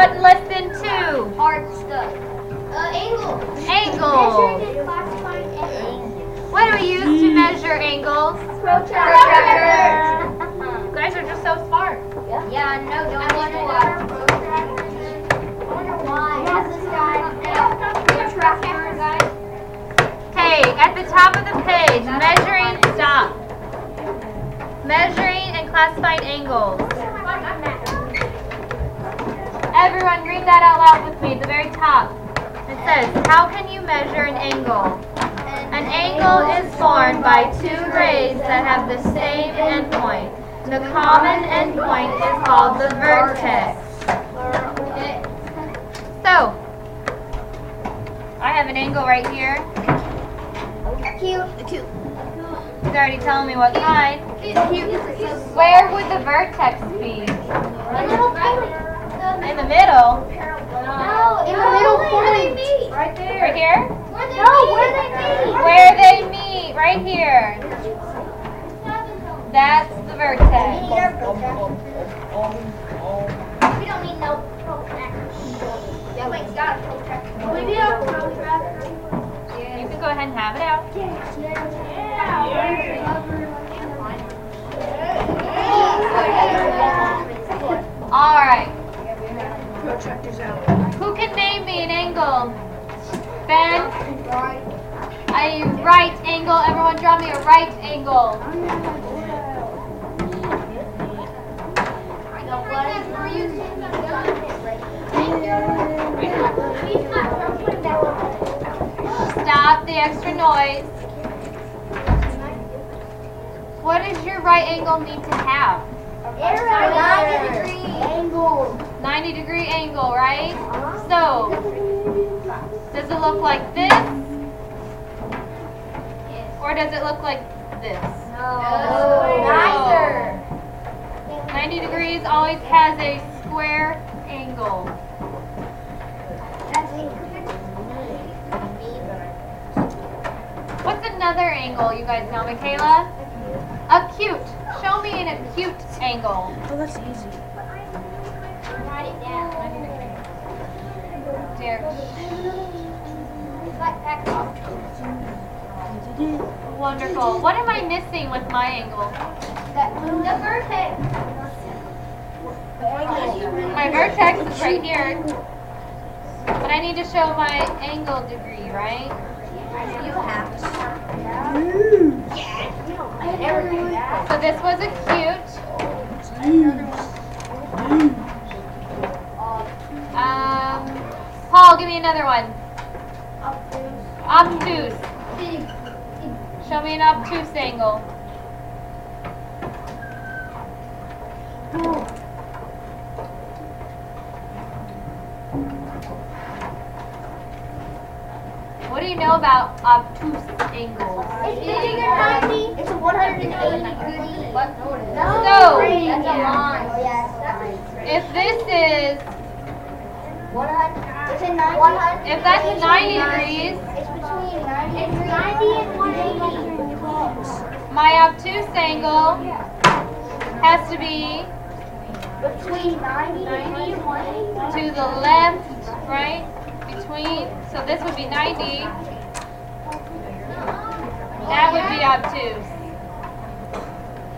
about less than 2? Hard stuff. Angles. Angles. What do we use to measure angles? Protractor. You guys are just so smart. Yeah, I know. Don't wonder why. I wonder why. Has this guy protractor, guys? Okay, at the top of the page, measuring, stop. Measuring and classifying angles. Everyone read that out loud with me at the very top. It says, how can you measure an angle? An angle is formed by two rays that have the same endpoint. The common endpoint is called the vertex. So, I have an angle right here. Acute. He's already telling me what kind. Where would the vertex be? In the middle? No, in the middle point. Right there. Right here? No, where they meet. Where they meet, right here. That's the vertex. We don't need no protractor. Yeah, wait, got a protractor. We need a protractor. You can go ahead and have it out. Alright. Who can name me an angle? Ben? A right angle. Everyone draw me a right angle. Stop the extra noise. What does your right angle need to have? 90-degree angle. 90-degree angle, right? So, does it look like this? Or does it look like this? No. Neither. 90 degrees always has a square angle. What's another angle you guys know, Michaela? Acute. Show me an acute angle. Oh, that's easy. Write it down. Derek. It's like that. Wonderful. What am I missing with my angle? The vertex. My vertex is right here. But I need to show my angle degree, right? You have to. So this was acute. Paul, give me another one. Obtuse. Show me an obtuse angle. What do you know about obtuse angles? It's bigger than 90. It's a 180 degree. What? No. So, That's a line. Oh, yes. If this is, 100. It's a 90. if that's 90 degrees, It's between 90 and 180. my obtuse angle has to be Between 90 and 180. to the left, right? Between, so this would be 90. That would be obtuse.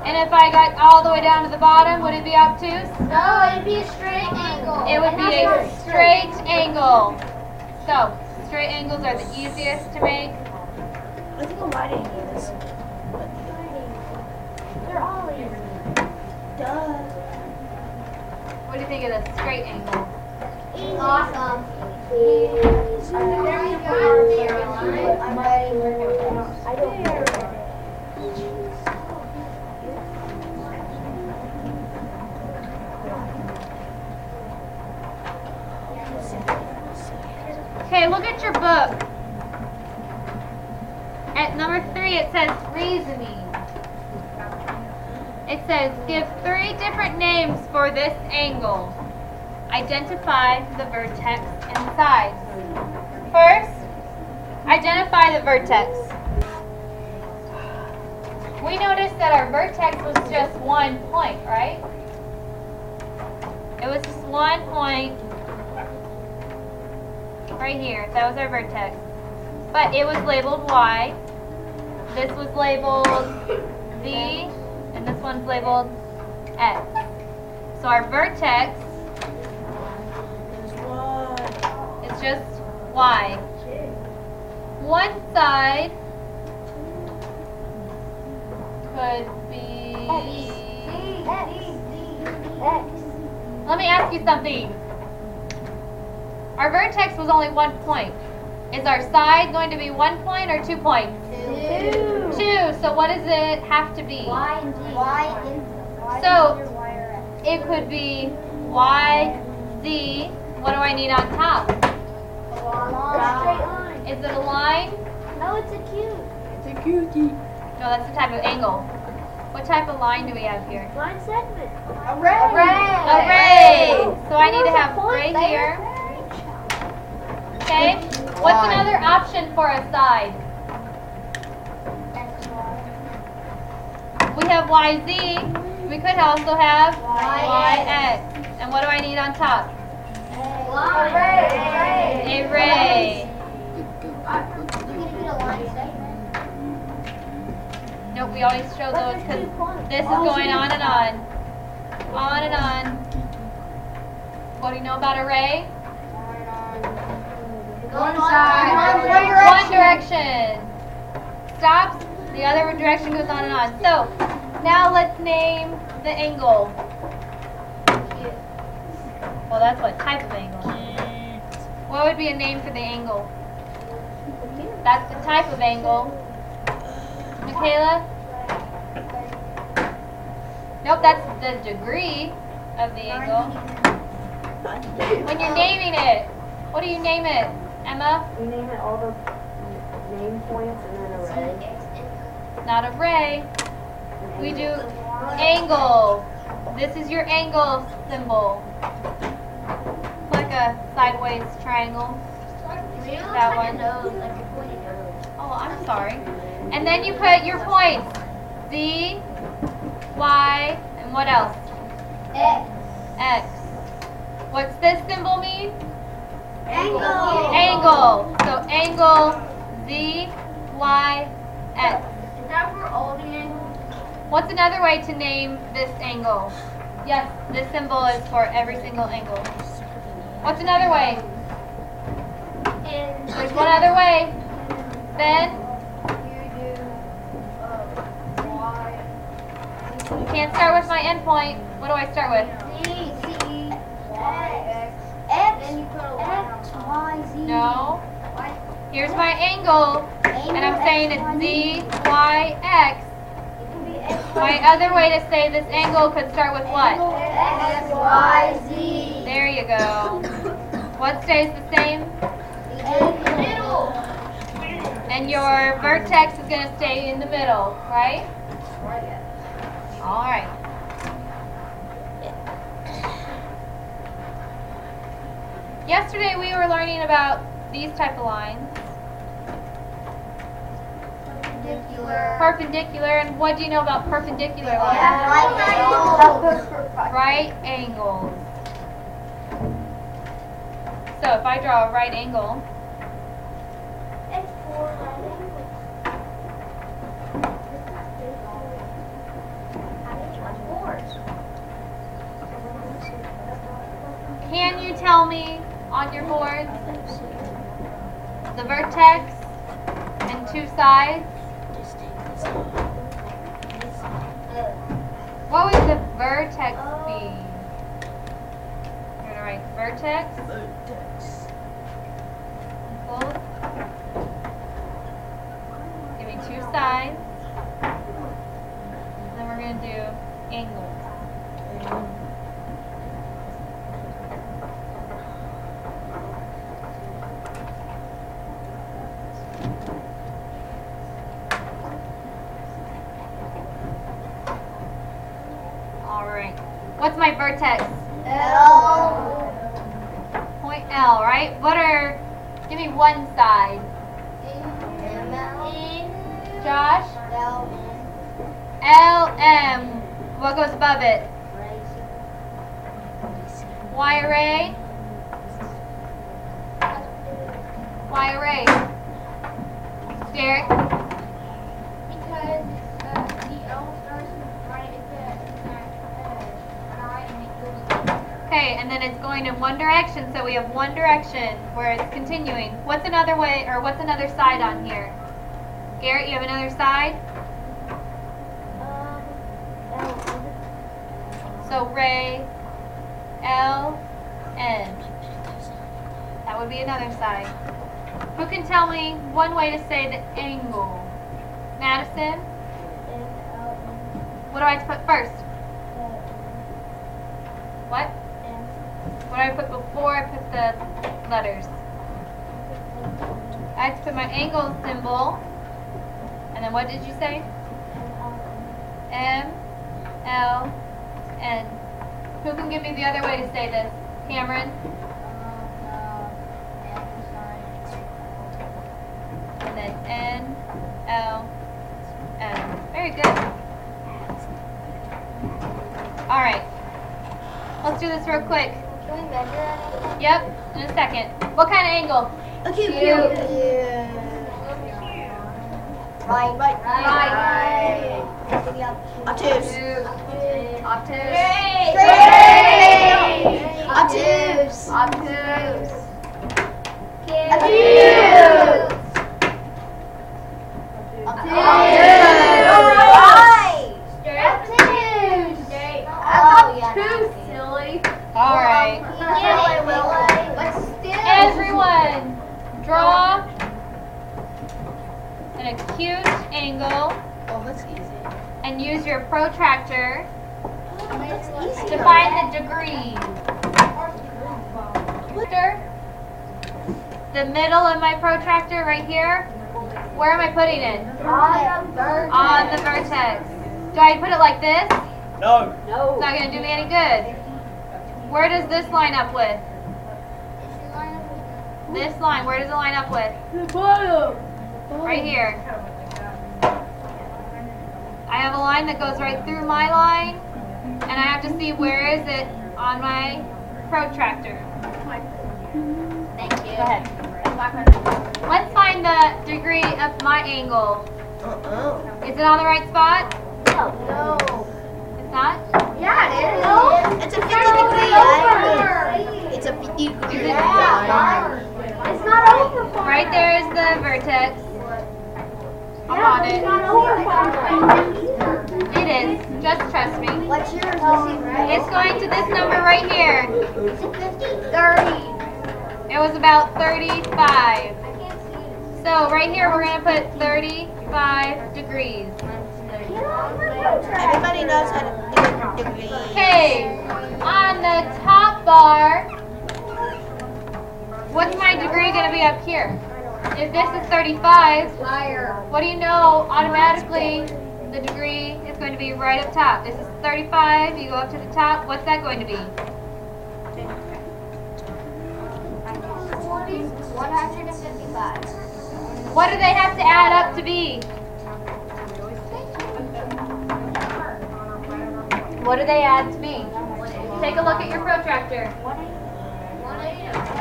And if I got all the way down to the bottom, would it be obtuse? No, it'd be a straight angle. It would be a straight angle. So, straight angles are the easiest to make. I think a wide angle is. They're all easy. Duh. What do you think of the straight angle? Awesome. There we go. I'm ready. I don't care. Okay, look at your book. At number 3, it says reasoning. It says, give 3 different names for this angle. Identify the vertex and sides. First, identify the vertex. We noticed that our vertex was just one point, right? It was just one point Right here. That was our vertex. But it was labeled Y. This was labeled Z. And this one's labeled X. So our vertex is just Y. One side could be... Let me ask you something. Our vertex was only 1 point. Is our side going to be 1 point or 2 points? 2. 2. So what does it have to be? Y and Z. So it could be Y, Z. What do I need on top? Straight line. Is it a line? No, it's a cube. It's a cutie. No, that's the type of angle. What type of line do we have here? Line segment. A ray. So I need to have ray here. Okay. What's another option for a side? We have YZ. We could also have YX. And what do I need on top? A ray. Nope, we always show those because this is going on and on. On and on. What do you know about a ray? One direction. Stops, the other direction goes on and on. So, now let's name the angle. Well, that's what type of angle. What would be a name for the angle? That's the type of angle. Michaela? Nope, that's the degree of the angle. When you're naming it, what do you name it? Emma? You name it all the name points and then array. Not a ray. We do angle. This is your angle symbol. Like a sideways triangle. That one. Oh, I'm sorry. And then you put your points. Z, Y, and what else? X. What's this symbol mean? Angle. So angle Z, Y, X. Is that for all the angles? What's another way to name this angle? Yes, this symbol is for every single angle. What's another way? There's one other way. Ben? You can't start with my endpoint. What do I start with? No. Here's my angle, and I'm saying it's Z, Y, X. My other way to say this angle could start with what? There you go. What stays the same? And your vertex is going to stay in the middle, right? All right. Yesterday we were learning about these type of lines. Perpendicular, and what do you know about perpendicular lines? Right angles. So if I draw a right angle, can you tell me on your board the vertex and two sides? What would the vertex be? You're gonna write vertex. Equals. Give me two sides. Then we're gonna do angles. What's my vertex? Point L, right? Give me one side. Josh? LM. What goes above it? Y array? Because the L starts right at the right and it goes. Okay, and then it's going in one direction, so we have one direction where it's continuing. What's another way, or what's another side on here? Garrett, you have another side? So Ray, L, N. That would be another side. Who can tell me one way to say the angle? Madison? What do I have to put first? What? What do I put before I put the letters? I have to put my angle symbol. And then what did you say? M, L, N. Who can give me the other way to say this? Cameron? And then N, L, N. Very good. All right. Let's do this real quick. Can we measure anything? Yep, in a second. What kind of angle? Okay, Right. Obtuse. Straight. Obtuse. Obtuse. All right. Everyone, draw an acute angle Oh, that's easy. and use your protractor That's easy. to find the degree. The middle of my protractor right here, where am I putting it? On the vertex. Do I put it like this? No. It's not going to do me any good. Where does this line up with? This line, where does it line up with? Right here. I have a line that goes right through my line, and I have to see where is it on my protractor. Thank you. Go ahead. Let's find the degree of my angle. Is it on the right spot? No. It's not? Yeah, it is. It's a 50 degree angle. It's a 50 degree angle. It's not over. Right there is the vertex. I'm on it. It is. Just trust me. What's yours? It's going to this number right here. Is it 50? 30. It was about 35. I can't see it. So right here we're going to put 35 degrees. Everybody knows how to do degrees. Okay, on the top bar, what's my degree going to be up here? If this is 35, what do you know automatically the degree is going to be right up top? This is 35, you go up to the top, what's that going to be? 155. What do they have to add up to be? What do they add to be? Take a look at your protractor.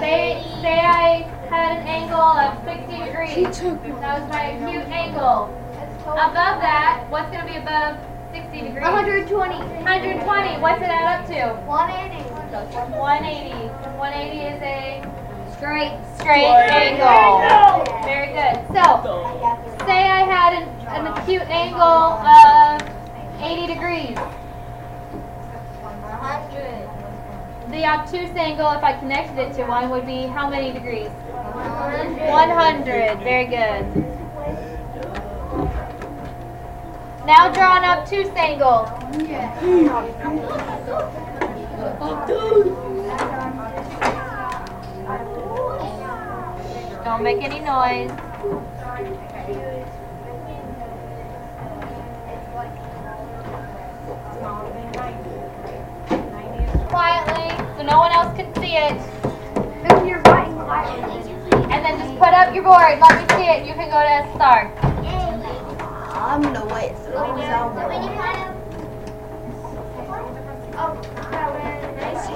Say I had an angle of 60 degrees. That was my acute angle. Above that, what's going to be above 60 degrees? 120. 120. What's it add up to? 180. 180. 180 is a straight angle. Very good. So, say I had an acute angle of 80 degrees. 100. The obtuse angle, if I connected it to one, would be how many degrees? 100. 100. Very good. Now draw an obtuse angle. Don't make any noise. Quietly, so no one else can see it. And then just put up your board. Let me see it. You can go to S star. I'm gonna wait as long as I want. Oh, See?